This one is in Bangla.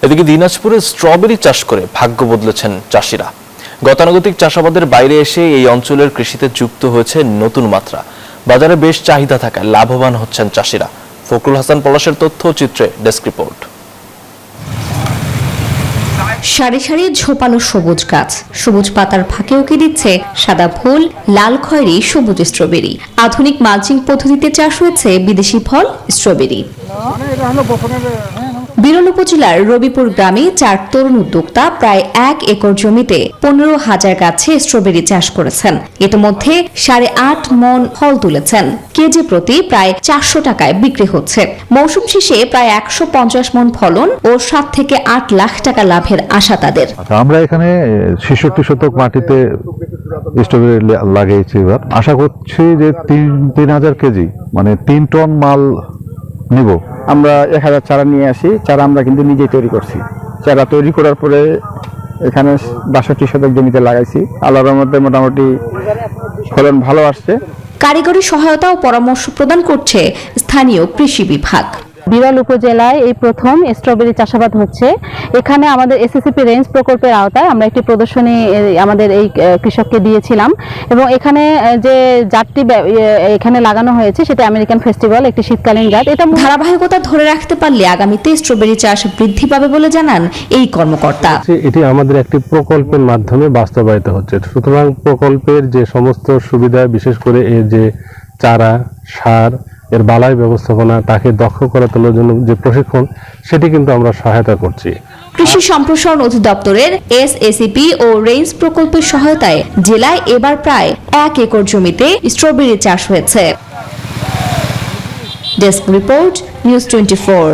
এদিকে দিনাজপুরে স্ট্রবেরি চাষ করে ভাগ্য বদলেছেন চাষিরা। গতানুগতিক চাষাবাদের বাইরে এসে এই অঞ্চলের কৃষিতে যুক্ত হয়েছে নতুন মাত্রা। বাজারে বেশ চাহিদা থাকায় লাভবান হচ্ছেন চাষিরা। ফখরুল হাসান পলাশের তথ্যচিত্রে ডেস্ক রিপোর্ট। সারি সারি ঝোপালো সবুজ গাছ, সবুজ পাতার ফাঁকে উঁকি দিচ্ছে সাদা ফুল, লাল খয়েরি সবুজ স্ট্রবেরি। আধুনিক মালচিং পদ্ধতিতে চাষ হয়েছে বিদেশি ফল স্ট্রবেরি। বিরল উপজেলার রবিপুর গ্রামে 4 তরুণ উদ্যোক্তা প্রায় 1 একর জমিতে 15,000 গাছে স্ট্রবেরি চাষ করেছেন। ইতিমধ্যে 8.5 মন ফল তুলেছেন। কেজি প্রতি প্রায় 400 টাকায় বিক্রি হচ্ছে। মৌসুম শেষে প্রায় 150 মন ফলন ও 7 থেকে 8 লাখ টাকা লাভের আশা তাদের। আমরা এখানে 66 শতক মাটিতে স্ট্রবেরি লাগিয়েছি। এবার আশা করছি যে 3,000 কেজি মানে 3 টন মাল নিব। আমরা 1000 চারা নিয়ে আসি। চারা আমরা কিন্তু নিজেই তৈরি করছি। চারা তৈরি করার পরে এখানে 62 শতক জমিতে লাগাইছি। আল্লাহর রহমতে মোটামুটি ফলন ভালো আসছে। কারিগরি সহায়তা ও পরামর্শ প্রদান করছে স্থানীয় কৃষি বিভাগ। বিরল উপজেলায় এই প্রথম স্ট্রবেরি চাষাবাদ হচ্ছে। এখানে আমাদের এসএসসিপি রেঞ্জ প্রকল্পের আওতায় আমরা একটি প্রদর্শনী আমাদের এই কৃষককে দিয়েছিলাম এবং এখানে যে জাতটি এখানে লাগানো হয়েছে সেটা আমেরিকান ফেস্টিভ্যাল, একটি শীতকালীন জাত। এটা ধারাবাহিকতা ধরে রাখতে পারলে আগামীতে স্ট্রবেরি চাষ বৃদ্ধি পাবে বলে জানান এই কর্মকর্তা। এটি আমাদের একটি প্রকল্পের মাধ্যমে বাস্তবায়িত হচ্ছে। সুতরাং প্রকল্পের যে সমস্ত সুবিধা, বিশেষ করে এর যে চারা, সার, এর বালাই ব্যবস্থাপনা, তাকে দক্ষ করে তোলার জন্য যে প্রশিক্ষণ, সেটি কিন্তু আমরা সহায়তা করছি। কৃষি সম্প্রসারণ অধিদপ্তরের এসএসসিপি ও রেঞ্জ প্রকল্পের সহায়তায় জেলায় এবার প্রায় 1 একর জমিতে স্ট্রবেরি চাষ হয়েছে। Desk report, news 24।